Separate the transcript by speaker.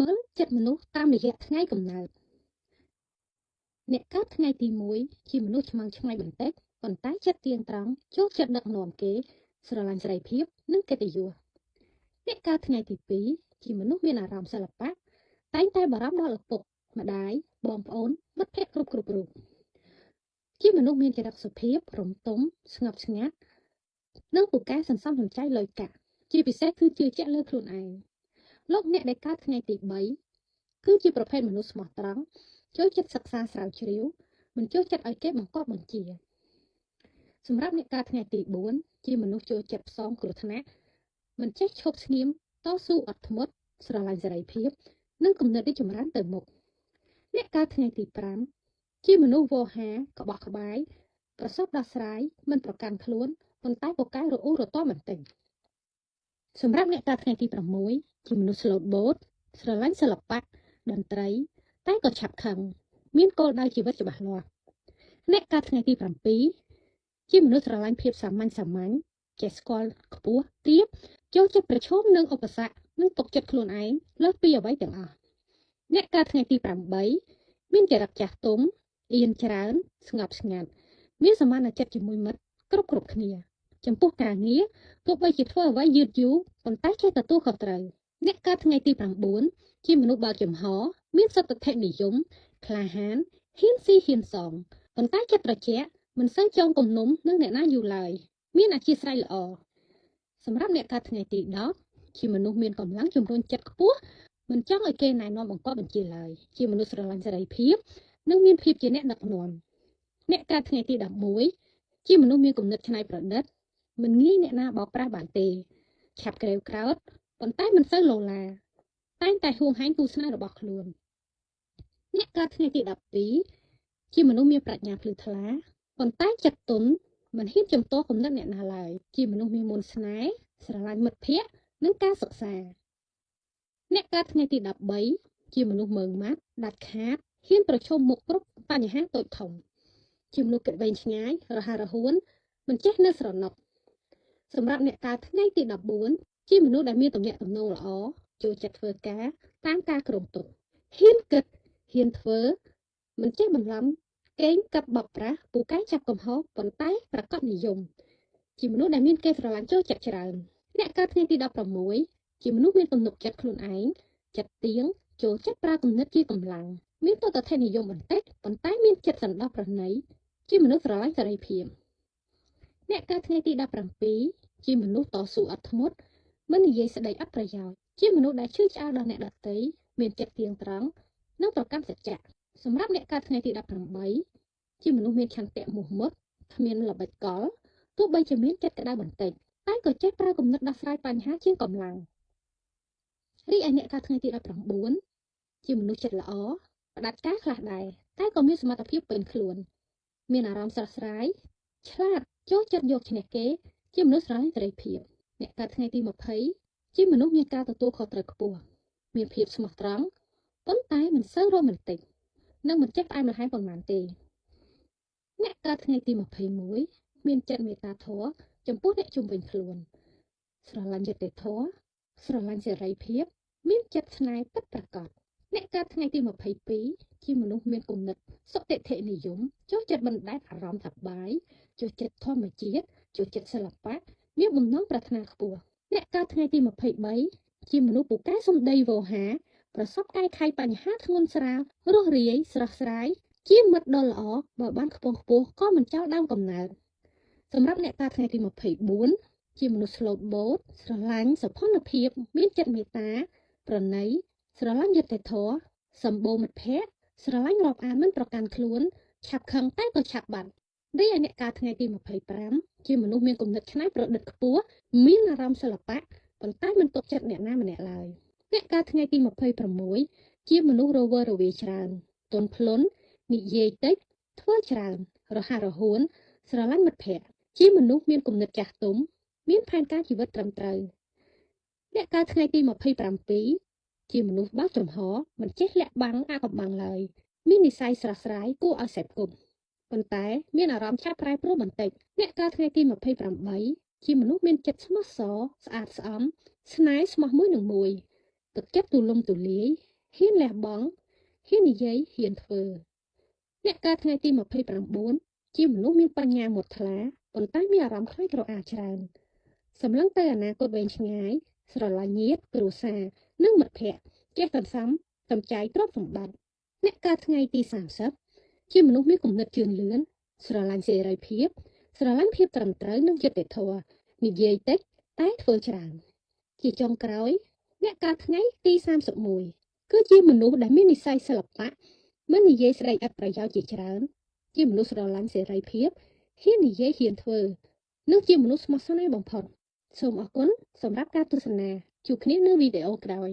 Speaker 1: មើលចិត្តមនុស្សតាមរយៈថ្ងៃកំណើតអ្នកកើតថ្ងៃទី1ជាមនុស្សឆ្មើងឆ្មៃបន្តិចប៉ុន្តែចិត្តទៀងត្រង់ចូលចិត្តដឹកនាំគេស្រឡាញ់សេរីភាពនិងកិត្តិយសអ្នកកើតថ្ងៃទី2ជាមនុស្សមានអារម្មណ៍សិល្បៈតែងតែបារម្ភដល់ឪពុកម្ដាយបងប្អូនមិត្តភក្តិគ្រប់រូបជាមនុស្សមានចរិតសុភាពរំទុំស្ងប់ស្ងាត់និងពូកែសន្សំសំចៃលុយកាក់ជាពិសេសគឺជឿជាក់លើខ្លួនឯងលោកអ្នកដែលកើតថ្ងៃទី3គឺជាប្រភេទមនុស្សស្មោះត្រង់ចូលចិត្តសិក្សាស្រាវជ្រាវមិនចូលចិត្តឲ្យគេបង្គាប់បញ្ជាសម្រាប់អ្នកកើតថ្ងៃទី4ជាមនុស្សចូលចិត្តផ្សងគ្រោះថ្នាក់មិនចេះឈប់ស្ងៀមតស៊ូអត់ធ្មត់ស្រឡាញ់សេរីភាពនិងគំនិតរីកចម្រើនទៅមុខអ្នកកើតថ្ងៃទី5ជាមនុស្សវោហារក្បោះក្បាយប្រសពដោះស្រាយមិនប្រកាន់ខ្លួនប៉ុន្តែពូកែរអ៊ូរទាំបន្តិចសម្រាប់អ្នកកើតថ្ងៃទី6ជាមនុស្សស្លូតបូតស្រឡាញ់សិល្បៈតន្ត្រីតែក៏ឆាប់ខឹងមានគោលដៅជីវិតច្បាស់លាស់អ្នកកើតថ្ងៃទី7ជាមនុស្សស្រឡាញ់ភាពសាមញ្ញចេះស្គាល់ខ្ពស់ទាបចូលចិត្តប្រឈមនឹងឧបសគ្គនិងទុកចិត្តខ្លួនឯងលើសពីអ្វីទាំងអស់អ្នកកើតថ្ងៃទី8មានចរិតចាស់ទុំអៀនច្រើនស្ងប់ស្ងាត់មានសមានចិត្តជាមួយមិត្តគ្រប់គ្នាចំពោះការងារទោះបីជាធ្វើអ្វីយឺតយូរប៉ុន្តែចេះទទួលខុសត្រូវអ្នកកើតថ្ងៃទី9ជាមនុស្សបើកចំហមានសន្តិនិយមក្លាហានហ៊ានស៊ីហ៊ានសងប៉ុន្តែចិត្តត្រជាក់មិនសូវចងគំនុំនឹងអ្នកណាយូរឡើយមានអធ្យាស្រ័យល្អសម្រាប់អ្នកកើតថ្ងៃទី10ជាមនុស្សមានកម្លាំងជំរុញចិត្តខ្ពស់មិនចង់ឲ្យគេណែនាំបង្គាប់បញ្ជាឡើយជាមនុស្សស្រឡាញ់សេរីភាពនិងមានភាពជាអ្នកដឹកនាំអ្នកកើតថ្ងៃទី11ជាមនុស្សមានគំនិតច្នៃប្រឌិតមិនងាយអ្នកណាបោកប្រាស់បានទេឆាប់ក្រេវក្រោធប៉ុន្តែមិនសូវលោឡាតែងតែហួងហែងគូស្នេហ៍របស់ខ្លួនអ្នកកើតថ្ងៃទី12ជាមនុស្សមានប្រាជ្ញាភ្លឺថ្លាប៉ុន្តែចិត្តទន់មិនហ៊ានជំទាស់គំនិតអ្នកណាឡើយជាមនុស្សមានមន្តស្នេហ៍ស្រឡាញ់មិត្តភ័ក្តិនិងការសិក្សាអ្នកកើតថ្ងៃទី13ជាមនុស្សម៉ឺងម៉ាត់ដាច់ខាតហ៊ានប្រឈមមុខគ្រប់បញ្ហាតូចធំជាមនុស្សគិតវែងឆ្ងាយរហ័សរហួនមិនចេះនៅស្រណុកសម្រាប់អ្នកកើតថ្ងៃទី14ជាមនុស្សដែលមានទំនាក់ទំនងល្អចូលចិត្តធ្វើការតាមការគ្រោងទុកហ៊ានគិតហ៊ានធ្វើមិនចេះបន្លំកេងកាប់បបប្រាស់ពូកែចាប់កំហុសប៉ុន្តែប្រកបនិយមជាមនុស្សដែលមានគេស្រឡាញ់ចូលចិត្តច្រើនអ្នកកើតថ្ងៃទី16ជាមនុស្សមានទំនុកចិត្តខ្លួនឯងចិត្តទៀងចូលចិត្តប្រើគំនិតជាកម្លាំងមានទស្សនៈនិយមបន្តិចប៉ុន្តែមានចិត្តសន្តោសប្រណីជាមនុស្សស្រឡាញ់សេរីភាពអ្នកកើតថ្ងៃទី17ជាមនុស្សតស៊ូអត់ធ្មត់មិននិយាយស្ដីអត់ប្រយោជន៍ជាមនុស្សដែលជឿឆ្អែលដល់អ្នកដទៃមានចិត្តទៀងត្រង់និងប្រកាន់សច្ចៈសម្រាប់អ្នកកើតថ្ងៃទី18ជាមនុស្សមានឆន្ទៈមោះមុតគ្មានល្បិចកលទោះបីជាមានចិត្តក្តៅបន្តិចតែក៏ចេះប្រើគំនិតដោះស្រាយបញ្ហាជាងកម្លាំងរីឯអ្នកកើតថ្ងៃទី19ជាមនុស្សចិត្តល្អផ្ដាច់ការខ្លះដែរតែក៏មានសមត្ថភាពពេញខ្លួនមានអារម្មណ៍ស្រស់ស្រាយឆ្លាតចូលចិត្តយកឈ្នះគេជាមនុស្សស្រឡាញ់សេរីភាពអ្នកកើតថ្ងៃទី20ជាមនុស្សមានការទទួលខុសត្រូវខ្ពស់មានភាពស្មោះត្រង់ប៉ុន្តែមិនសូវរ៉ូមែនទិកនិងមិនចេះផ្អែមល្ហែមប៉ុន្មានទេអ្នកកើតថ្ងៃទី21មានចិត្តមេត្តាធម៌ចំពោះអ្នកជុំវិញខ្លួនស្រឡាញ់យុត្តិធម៌ស្រឡាញ់សេរីភាពមានចិត្តស្នេហ៍ពិតប្រាកដអ្នកកើតថ្ងៃទី22ជាមនុស្សមានគំនិតសុតិធិនិយមចូលចិត្តបណ្ដែតអារម្មណ៍សប្បាយចូលចិត្តធម្មជាតិចូលចិត្តសិល្បៈមានបំណងប្រាថ្នាខ្ពស់អ្នកកើតថ្ងៃទី23ជាមនុស្សពូកែសំដីវោហារប្រសពកែខៃបញ្ហាធ្ងន់ស្រាលរស់រាយស្រស់ស្រាយជាមិត្តដ៏ល្អបើបានខ្ពង់ខ្ពស់ក៏មិនចោលដើមកំណើតសម្រាប់អ្នកកើតថ្ងៃទី24ជាមនុស្សស្លូតបូតស្រឡាញ់សុភមភាព មានចិត្តមេត្តាប្រណីស្រឡាញ់យុត្តិធម៌សម្បូរមិត្តភ័ក្តិស្រឡាញ់រាប់អានមិនប្រកាន់ខ្លួនឆាប់ខឹងតែក៏ឆាប់បាត់រីឯអ្នកកើតថ្ងៃទី25ជាមនុស្សមានគំនិតច្នៃប្រឌិតខ្ពស់មានអារម្មណ៍សិល្បៈប៉ុន្តែមិនទុកចិត្តអ្នកណាម្នាក់ឡើយអ្នកកើតថ្ងៃទី26ជាមនុស្សរវើរវាយច្រើនទន់ភ្លន់និយាយតិចធ្វើច្រើនរហ័សរហួនស្រឡាញ់មិត្តភ័ក្តិជាមនុស្សមានគំនិតចាស់ទុំមានផែនការជីវិតត្រឹមត្រូវអ្នកកើតថ្ងៃទី27ជាមនុស្សបើកចំហមិនចេះលាក់បាំងអាកំបាំងឡើយមាននិស្ស័យស្រស់ស្រាយគួរឲ្យសេពគប់ប៉ុន្តែមានអារម្មណ៍ឆាប់ប្រែប្រួលបន្តិចអ្នកកើតថ្ងៃទី28ជាមនុស្សមានចិត្តស្មោះសរស្អាតស្អំស្នេហ៍ស្មោះមួយនឹងមួយ ទឹកចិត្តទូលំទូលាយហ៊ានលះបង់ហ៊ាននិយាយហ៊ានធ្វើអ្នកកើតថ្ងៃទី29ជាមនុស្សមានបញ្ញាមុតថ្លាប៉ុន្តែមានអារម្មណ៍ខ្លាចក្រអាលច្រើនសម្លឹងទៅអនាគតវែងឆ្ងាយស្រឡាញ់ញាតិគ្រួសារនិងមិត្តភ័ក្តិចេះសន្សំសំចៃទ្រព្យសម្បត្តិអ្នកកើតថ្ងៃទី30ជាមនុស្សមានគំនិតជឿនលឿនស្រឡាញ់សេរីភាពស្រឡាញ់ភាពត្រឹមត្រូវនិងយុត្តិធម៌និយាយតិចតែធ្វើច្រើនជាចុងក្រោយអ្នកកើតថ្ងៃទី31គឺជាមនុស្សដែលមាននិស្ស័យសិល្បៈមិននិយាយស្ដីឥតប្រយោជន៍ជាច្រើនជាមនុស្សស្រឡាញ់សេរីភាពហ៊ាននិយាយហ៊ានធ្វើនិងជាមនុស្សស្មោះស្នេហ៍បំផុតសូមអរគុណសម្រាប់ការទស្សនាជួបគ្នានៅវីដេអូក្រោយ